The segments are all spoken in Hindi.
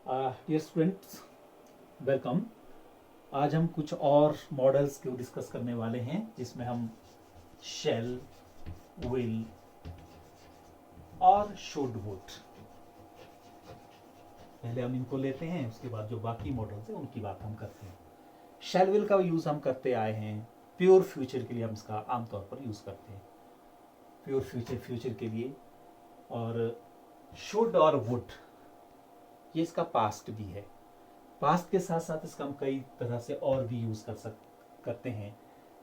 Dear students, welcome. आज हम कुछ और मॉडल्स को डिस्कस करने वाले हैं जिसमें हम शेल, विल और शुड, वुड, पहले हम इनको लेते हैं, उसके बाद जो बाकी मॉडल्स हैं उनकी बात हम करते हैं। शेल विल का यूज़ हम करते आए हैं प्योर फ्यूचर के लिए, हम इसका आमतौर पर यूज़ करते हैं प्योर फ्यूचर के लिए। और शुड और वुड ये इसका पास्ट भी है। पास्ट के साथ साथ इसका हम कई तरह से और भी यूज करते हैं।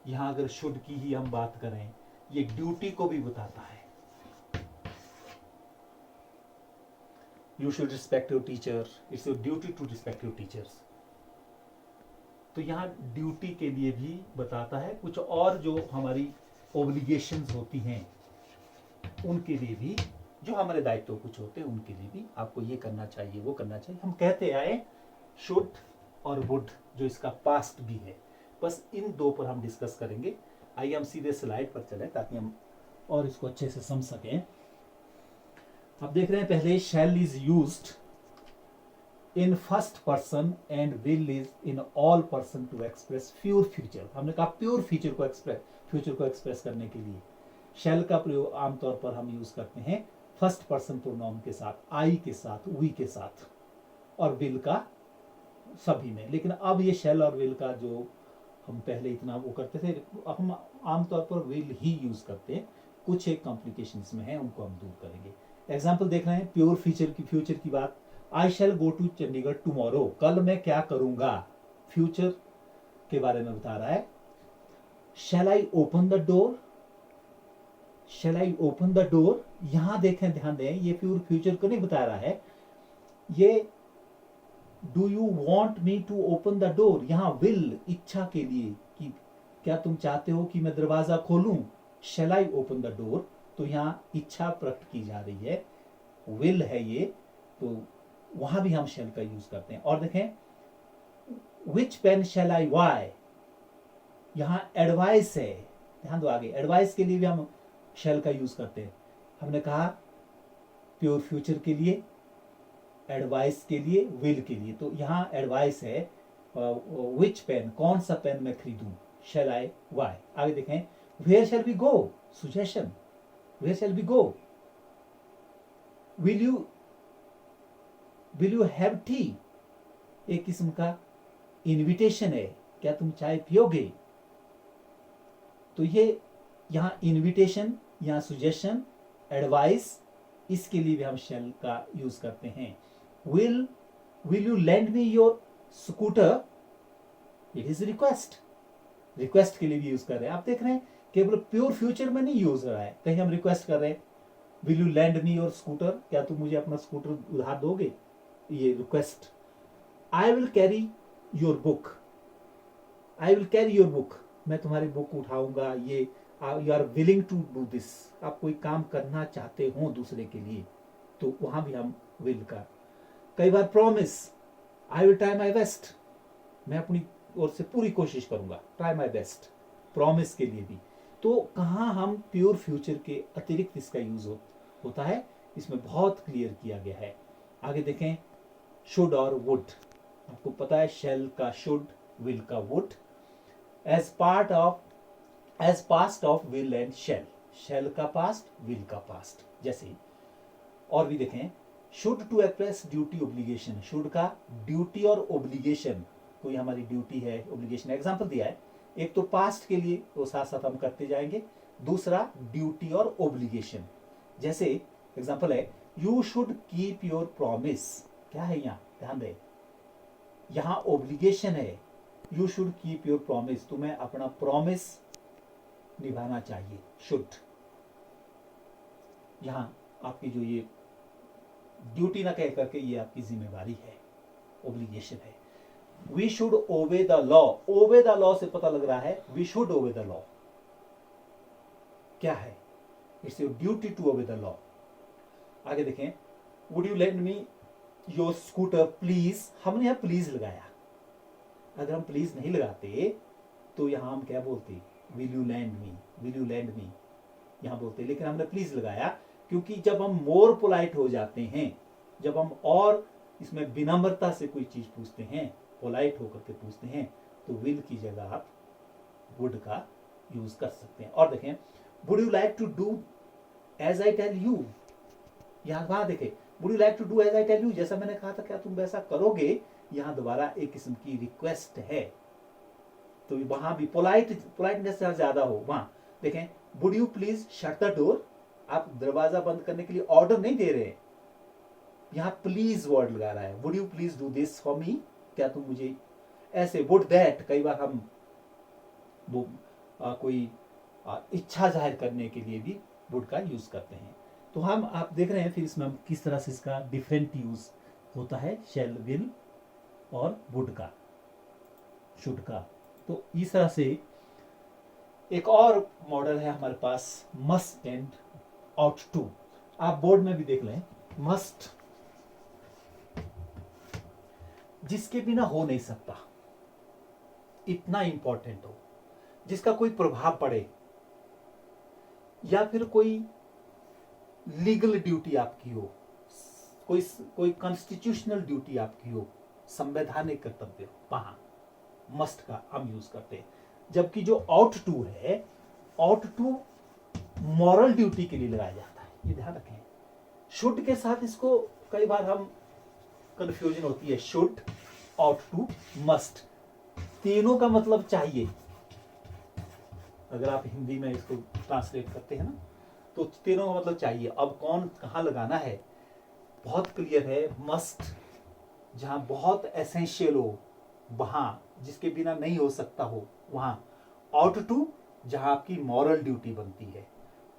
यहाँ अगर शुड की ही हम बात करें, ये ड्यूटी को भी बताता है। You should respect your teacher, it's your duty to respect your teachers. तो यहाँ ड्यूटी के लिए भी बताता है। कुछ और जो हमारी ओब्लिगेशंस होती हैं उनके लिए भी, जो हमारे दायित्व कुछ होते हैं उनके लिए भी आपको ये करना चाहिए, वो करना चाहिए। हम कहते आए शुड और वुड, जो इसका पास्ट भी है। बस इन दो पर हम डिस्कस करेंगे। आइए हम सीधे स्लाइड पर चलें ताकि हम और इसको अच्छे से समझ सकें। अब देख रहे हैं पहले, shall is used in first person and will is in all person to express pure future. हमने कहा प्योर फ्यूचर को एक्सप्रेस करने के लिए शैल का प्रयोग आमतौर पर हम यूज करते हैं फर्स्ट पर्सन प्रोनाउन के साथ, आई के साथ, वी के साथ, और विल का सभी में। लेकिन अब ये शेल और विल का जो हम पहले इतना वो करते थे, हम आमतौर पर विल ही यूज करते हैं। कुछ एक कॉम्प्लिकेशंस में है, उनको हम दूर करेंगे। एग्जांपल देख रहे हैं प्योर फ्यूचर की बात। आई शैल गो टू चंडीगढ़ टुमारो, कल मैं क्या करूंगा, फ्यूचर के बारे में बता रहा है। Shall I open the door, shall I open the door, यहां देखें, ध्यान दें, ये प्योर फ्यूचर को नहीं बता रहा है। ये do you want me to open the door, यहां विल, इच्छा के लिए कि क्या तुम चाहते हो कि मैं दरवाजा खोलूं। शैल आई ओपन द डोर, तो यहां इच्छा प्रकट की जा रही है, विल है ये, तो वहां भी हम शैल का यूज करते हैं। और देखें, विच पेन शैल आई बाय, यहां एडवाइस है, ध्यान दो आगे, एडवाइस के लिए भी हम शैल का यूज करते हैं। हमने कहा प्योर फ्यूचर के लिए, एडवाइस के लिए, विल के लिए, तो यहां एडवाइस है, विच पेन, कौन सा पेन मैं खरीदूं, शैल आई बाय। आगे देखें, where shall we go, suggestion, where shall we go. Will you have tea, एक किस्म का इनविटेशन है, क्या तुम चाय पियोगे। तो ये यहां इनविटेशन, यहां सुजेशन, एडवाइस, इसके लिए भी हम शैल का यूज करते हैं। Will you lend me your scooter, it is request, request के लिए भी यूज कर रहे हैं। आप देख रहे हैं केवल प्योर फ्यूचर में नहीं यूज हो रहा है, कहीं हम रिक्वेस्ट कर रहे हैं, will you lend me your scooter, क्या तुम मुझे अपना स्कूटर उधार दोगे, ये request. I will carry your book, I will carry your book, मैं तुम्हारी बुक उठाऊंगा, ये you are willing to do this, आप कोई काम करना चाहते हो दूसरे के लिए, तो वहां भी हम विल का। कई बार promise, I will try my best, मैं अपनी ओर से पूरी कोशिश करूंगा, ट्राई माई बेस्ट, प्रॉमिस के लिए भी। तो कहाँ हम प्योर फ्यूचर के अतिरिक्त इसका यूज होता है, इसमें बहुत क्लियर किया गया है। आगे देखें, शुड और वुड, आपको पता है शैल का शुड, विल का would. As past of will and shall, shall का पास्ट, विल का पास्ट, जैसे। और भी देखें, should to express duty obligation, should का ड्यूटी और ओब्लिगेशन, कोई हमारी ड्यूटी है, ओब्लिगेशन, एग्जांपल दिया है। एक तो पास्ट के लिए, वो साथ साथ हम करते जाएंगे, दूसरा ड्यूटी और ओब्लिगेशन। जैसे एग्जांपल है, you should keep your promise, क्या है यहां, ध्यान दें, यहां ओब्लिगेशन है, you should keep your promise, तुम्हें अपना प्रॉमिस निभाना चाहिए, शुड। यहां आपकी जो ये ड्यूटी ना कह करके ये आपकी जिम्मेवारी है, ओब्लिगेशन है। We should obey the law, obey the law से पता लग रहा है we should obey the law, क्या है, it's your duty to obey the law. आगे देखें, would you lend me your scooter please, हमने यहां प्लीज लगाया, अगर हम प्लीज नहीं लगाते तो यहां हम क्या बोलते, विल यू लैंड मी, यहां बोलते, लेकिन हमने प्लीज लगाया क्योंकि जब हम मोर पोलाइट हो जाते हैं, जब हम और इसमें विनम्रता से कोई चीज पूछते हैं, पोलाइट होकर के पूछते हैं, तो विल की जगह आप वुड का यूज कर सकते हैं। और देखें, would you like to do as I tell you, यहाँ वहां देखें, would you like to do as I tell you, जैसा मैंने कहा था क्या तुम वैसा करोगे, यहाँ दोबारा एक किस्म की रिक्वेस्ट है। तो वहां भी पोलाइटनेस ज्यादा हो, वहां देखें, would you please shut the door, आप दरवाजा बंद करने के लिए ऑर्डर नहीं दे रहे, यहाँ प्लीज वर्ड लगा रहा है, would you please do this for me, क्या तुम मुझे ऐसे, वुड दैट, कई बार हम वो कोई इच्छा जाहिर करने के लिए भी वुड का यूज करते हैं। तो हम आप देख रहे हैं फिर इसमें हम किस तरह से इसका डिफरेंट यूज होता है, शैल, विल और वुड का, शुड का। तो इस तरह से एक और मॉडल है हमारे पास, मस्ट एंड ऑट टू। आप बोर्ड में भी देख लें, मस्ट जिसके बिना हो नहीं सकता, इतना इंपॉर्टेंट हो, जिसका कोई प्रभाव पड़े, या फिर कोई लीगल ड्यूटी आपकी हो, कोई कॉन्स्टिट्यूशनल ड्यूटी आपकी हो, संवैधानिक कर्तव्य हो, वहां मस्ट का हम यूज करते हैं। जबकि जो ऑट टू है, ऑट टू मॉरल ड्यूटी के लिए लगाया जाता है, ये ध्यान रखें। शुड के साथ इसको कई बार हम कंफ्यूजन होती है, शुड, ऑट टू, मस्ट, तीनों का मतलब चाहिए। अगर आप हिंदी में इसको ट्रांसलेट करते हैं ना, तो तीनों का मतलब चाहिए। अब कौन कहां लगाना है, बहुत क्लियर है, मस्ट जहां बहुत एसेंशियल हो, वहां जिसके बिना नहीं हो सकता हो वहां, ऑट टू जहां आपकी मॉरल ड्यूटी बनती है,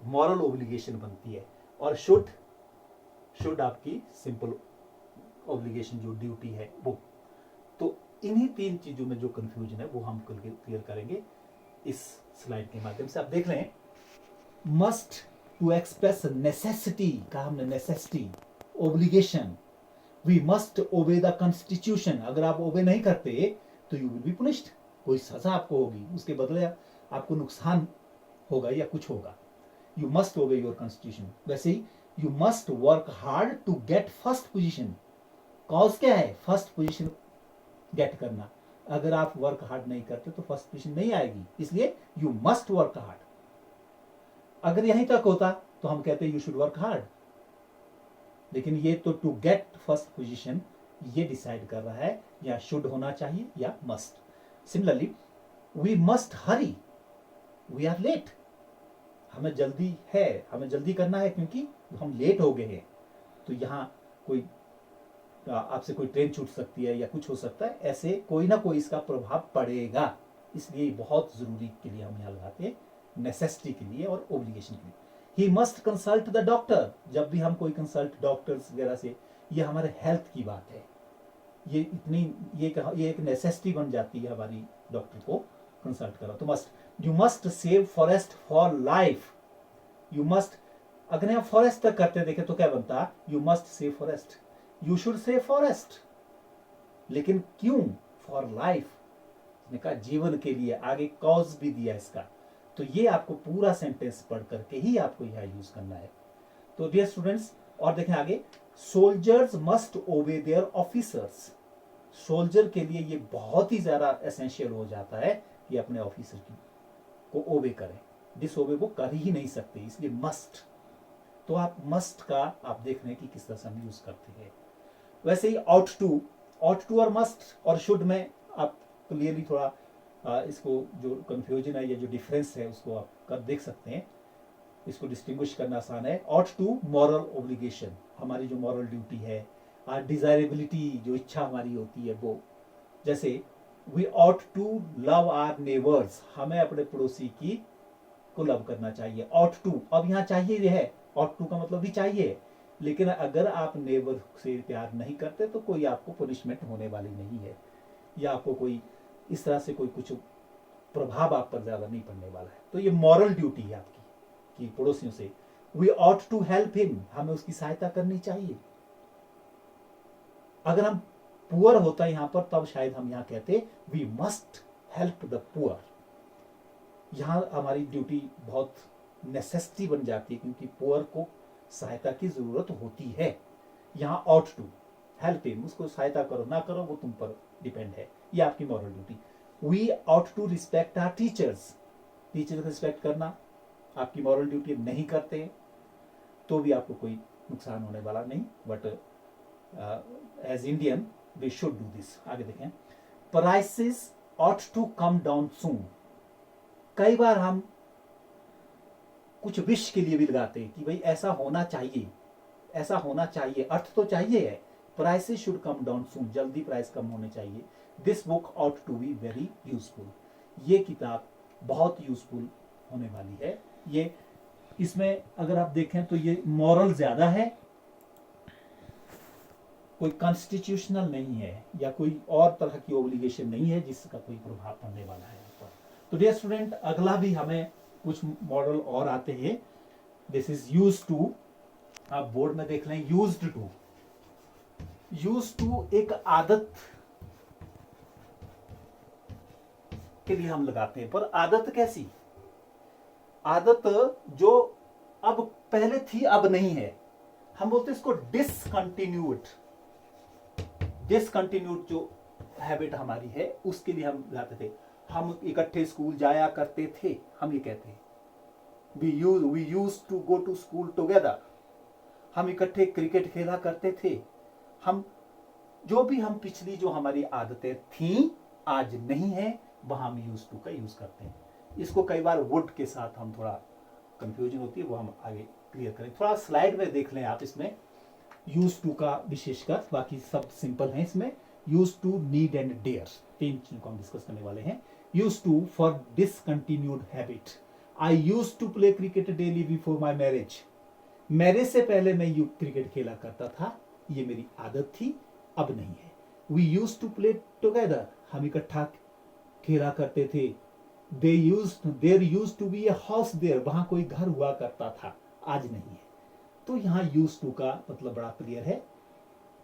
मॉरल ओब्लिगेशन बनती है, और शुड आपकी सिंपल ओब्लिगेशन जो ड्यूटी है वो। तो इन्हीं तीन चीजों में जो कंफ्यूजन है वो हम क्लियर करेंगे इस स्लाइड के माध्यम से। आप देख रहे हैं, मस्ट टू एक्सप्रेस नेसेसिटी, कहा हमने necessity, obligation, we must obey the constitution, अगर आप ओबे नहीं करते तो यू विल बी पुनिश्ड, कोई सजा आपको होगी, उसके बदले आपको नुकसान होगा या कुछ होगा। You must obey your constitution. वैसे ही you must work hard to get first position, cause क्या है, फर्स्ट पोजीशन गेट करना। अगर आप वर्क हार्ड नहीं करते तो फर्स्ट पोजीशन नहीं आएगी, इसलिए यू मस्ट वर्क हार्ड। अगर यहीं तक होता तो हम कहते यू शुड वर्क हार्ड, लेकिन ये तो टू गेट फर्स्ट पोजीशन ये डिसाइड कर रहा है, या शुड होना चाहिए या must. Similarly we must hurry, we are late, हमें जल्दी है, हमें जल्दी करना है क्योंकि हम लेट हो गए हैं। तो यहाँ कोई आपसे कोई ट्रेन छूट सकती है या कुछ हो सकता है, ऐसे कोई ना कोई इसका प्रभाव पड़ेगा, इसलिए बहुत जरूरी के लिए हम यहाँ लगाते हैं, नेसेसिटी के लिए और ओब्लिगेशन के लिए। He must consult the doctor, जब भी हम कोई कंसल्ट डॉक्टर्स वगैरह से, ये हमारे हेल्थ की बात है, ये इतनी ये एक नेसेसिटी बन जाती है हमारी, डॉक्टर को कंसल्ट करो तो must. You must save forest for life, you must, अगर आप फॉरेस्ट तक करते देखे तो क्या बनता, you must save forest, you should save forest, लेकिन क्यों, फॉर लाइफ, ने कहा जीवन के लिए, आगे कॉज भी दिया इसका। तो ये आपको पूरा सेंटेंस पढ़ करके ही आपको यह यूज करना है। तो डियर स्टूडेंट्स, और देखें आगे, सोल्जर्स मस्ट ओबे देयर ऑफिसर्स, सोल्जर के लिए ये बहुत ही ज्यादा एसेंशियल हो जाता है कि अपने ऑफिसर को ओबे करें, डिसओबे वो कर ही नहीं सकते, इसलिए मस्ट। तो आप मस्ट का आप देख रहे हैं कि किस तरह से हम यूज करते हैं। वैसे ही ऑट टू और मस्ट और शुड में आप क्लियरली थोड़ा इसको जो कंफ्यूजन है या जो डिफरेंस है उसको आप कर देख सकते हैं, इसको डिस्टिंग्विश करना आसान है। ऑट टू मॉरल ओब्लिगेशन, हमारी जो मॉरल ड्यूटी है, डिजायरेबिलिटी जो इच्छा हमारी होती है वो, जैसे we ought to love our neighbours, हमें अपने पड़ोसी की को लव करना चाहिए। ऑट टू, अब यहाँ चाहिए ये है, ऑट टू का मतलब भी चाहिए, लेकिन अगर आप नेबर से प्यार नहीं करते तो कोई आपको पनिशमेंट होने वाली नहीं है, या आपको कोई इस तरह से कोई कुछ प्रभाव आप पर ज्यादा नहीं पड़ने वाला है। तो ये मॉरल ड्यूटी है आपकी कि पड़ोसियों से, we ought to help him, हमें उसकी सहायता करनी चाहिए। अगर हम पुअर होता है यहां पर, तब शायद हम यहां कहते we must help the poor, यहां हमारी ड्यूटी बहुत नेसेसिटी बन जाती है क्योंकि पुअर को सहायता की जरूरत होती है। यहां ऑट टू, हेल्प हिम, उसको सहायता करो ना करो वो तुम पर डिपेंड है, ये आपकी moral duty. We ought to respect our teachers, teacher का रिस्पेक्ट करना आपकी मॉरल ड्यूटी। नहीं करते तो भी आपको कोई नुकसान होने वाला नहीं, but as Indian we should do this. आगे देखें, prices ought to come down soon. कई बार हम कुछ विश के लिए भी लगाते हैं कि भाई ऐसा होना चाहिए, ऐसा होना चाहिए, अर्थ तो चाहिए है, prices should come down soon, जल्दी प्राइस कम होने चाहिए। This book ought to be very useful, ये किताब बहुत यूजफुल होने वाली है। ये इसमें अगर आप देखें तो ये मॉरल ज्यादा है, कोई कॉन्स्टिट्यूशनल नहीं है या कोई और तरह की ओब्लिगेशन नहीं है जिसका कोई प्रभाव पड़ने वाला है यहाँ पर। तो डियर स्टूडेंट, अगला भी हमें कुछ मॉडल और आते हैं। दिस इज यूज टू, आप बोर्ड में देख लें, यूज्ड टू। यूज टू एक आदत के लिए हम लगाते हैं, पर आदत कैसी? आदत जो अब पहले थी अब नहीं है, हम बोलते हैं इसको डिसकंटिन्यूड। डिसकंटिन्यूड जो हैबिट हमारी है उसके लिए हम लगाते थे। हम इकट्ठे स्कूल जाया करते थे, हम ये कहते हैं we use to go to school together. हम इकट्ठे क्रिकेट खेला करते थे। हम जो भी हम पिछली जो हमारी आदतें थी आज नहीं है, वहां हम यूज टू का यूज करते हैं। इसको कई बार वुड के साथ हम थोड़ा कंफ्यूजन होती है, वो हम आगे क्लियर करें। थोड़ा स्लाइड में देख लें आप, इसमें यूज टू का विशेषकर, बाकी सब सिंपल है। इसमें use to, need and dare, तीन चीजों को हम डिस्कस करने वाले हैं। Use to for discontinued habit. I use to play cricket daily before my marriage. Marriage से पहले मैं क्रिकेट खेला करता था, ये मेरी आदत थी, अब नहीं है। We use to play together, हम इकट्ठा खेला करते थे। There use to be a house there, वहां कोई घर हुआ करता था, आज नहीं है। तो यहां यूज टू का मतलब बड़ा क्लियर है,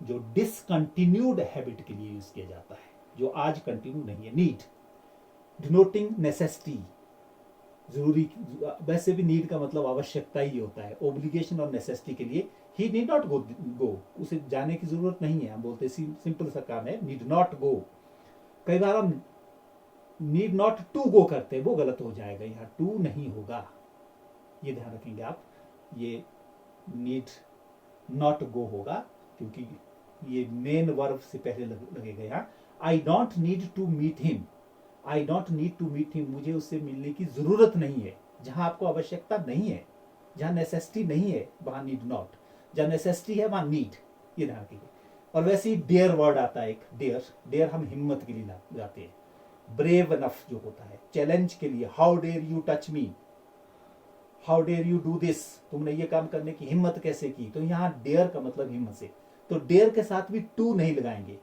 जो डिसकंटिन्यूड हैबिट के लिए यूज किया जाता है, जो आज कंटिन्यू नहीं है। नीड, डिनोटिंग नेसेसिटी, जरूरी, वैसे भी नीड का मतलब आवश्यकता ही होता है। ओब्लिगेशन और नेसेसिटी के लिए ही नीड नॉट गो, उसे जाने की जरूरत नहीं है, हम बोलते सिंपल सा काम है, नीड नॉट गो। कई बार हम नीड नॉट टू गो करते हैं, वो गलत हो जाएगा, यहाँ टू नहीं होगा, ये ध्यान रखेंगे आप। ये नीड नॉट गो होगा क्योंकि ये मेन वर्ब से पहले लगेगा यहाँ। I don't need to meet him, I don't need to meet him, मुझे उससे मिलने की जरूरत नहीं है। जहां आपको आवश्यकता नहीं है, जहां नेसेसिटी नहीं है, वहां नीड नॉट, जहां नेसेसिटी है वहां नीड, ये ध्यान रखिए। और वैसे ही डेयर वर्ड आता है एक, डेयर, डेयर हम हिम्मत के लिए लगाते हैं। ब्रेव इनफ जो होता है चैलेंज के लिए, how dare you touch me, how dare you do this, तुमने ये काम करने की हिम्मत कैसे की। तो यहां डेयर का मतलब हिम्मत से, तो डेयर के साथ भी टू नहीं लगाएंगे।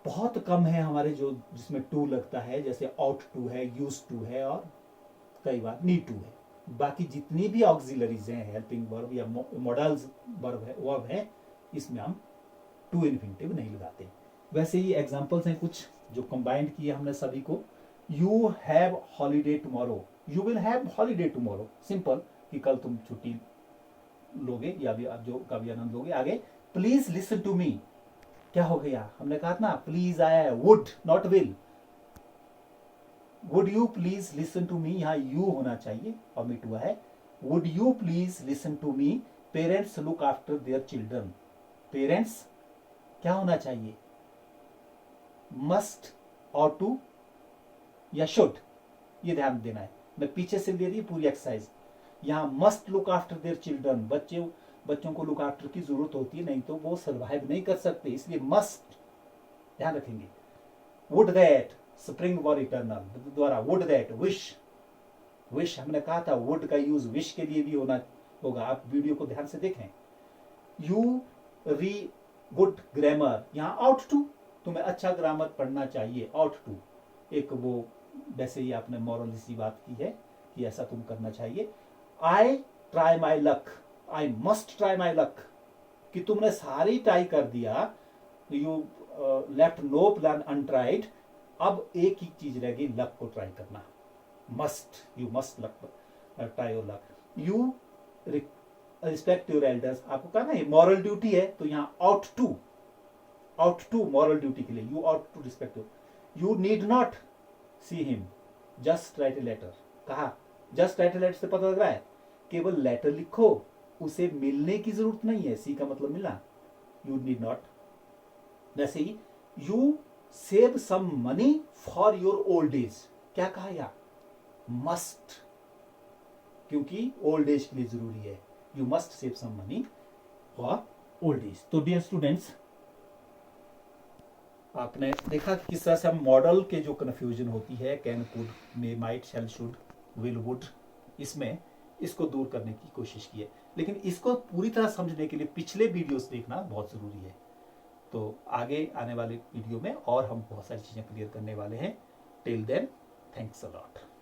बहुत कम है हमारे जो जिसमें टू लगता है, जैसे आउट टू है, यूज टू है, और कई बार नीड टू है। बाकी जितनी भी ऑक्सिलरीज हैं, हेल्पिंग वर्ब या मॉडल्स वर्ब है, इसमें हम टू इन्फिनिटिव नहीं लगाते। वैसे ही एग्जांपल्स हैं कुछ जो कंबाइंड किए हमने सभी को। You have holiday tomorrow, you will have holiday tomorrow, simple कि कल तुम छुट्टी लोगे या भी आप जो का भी आनंद लोगे। आगे, प्लीज लिसन टू मी, क्या हो गया, हमने कहा ना प्लीज आया है, would not will. Would you please listen to me, यहां यू होना चाहिए, ऑमिट हुआ है। Would you please listen to me, parents look after their children. Parents क्या होना चाहिए, मस्ट और टू या शुड, ये ध्यान देना है। मैं पीछे से ले रही पूरी एक्सरसाइज। यहां must look after their children, बच्चों को लुक आफ्टर की जरूरत होती है, नहीं तो वो सर्वाइव नहीं कर सकते, इसलिए मस्ट ध्यान रखेंगे। Would that spring war eternal द्वारा, वुड दैट विश, विश हमने कहा था वुड का यूज विश के लिए भी होना होगा, आप वीडियो को ध्यान से देखें। यू री गुड ग्रामर, यहां आउट टू, तुम्हें अच्छा ग्रामर पढ़ना चाहिए, आउट टू एक वो वैसे ही आपने मॉरल सी बात की है कि ऐसा तुम करना चाहिए। I try my luck, I must try my luck, कि तुमने सारी ट्राई कर दिया, you left no plan untried, अब एक ही चीज रह गई, लक को ट्राई करना, must, you must luck try your luck. You respect your elders, आपको कहा ना मॉरल ड्यूटी है, तो यहाँ ought to मॉरल ड्यूटी के लिए you ought to respect you need not see him, just write a letter. कहा जस्ट राइट ए लेटर से पता लग रहा है केवल लेटर लिखो, उसे मिलने की जरूरत नहीं है, सी का मतलब मिलना, यू नीड नॉट। वैसे ही you save some money for your old age, क्या कहा यार, मस्ट, क्योंकि ओल्ड एज के लिए जरूरी है, you must save some money for old age. तो डियर स्टूडेंट्स, आपने देखा कि किस तरह से हम मॉडल के जो कन्फ्यूजन होती है, can, could, may, might, shall, should, will, would, इसमें इसको दूर करने की कोशिश की है। लेकिन इसको पूरी तरह समझने के लिए पिछले वीडियोस देखना बहुत जरूरी है। तो आगे आने वाले वीडियो में और हम बहुत सारी चीजें क्लियर करने वाले हैं। Till then, thanks a lot.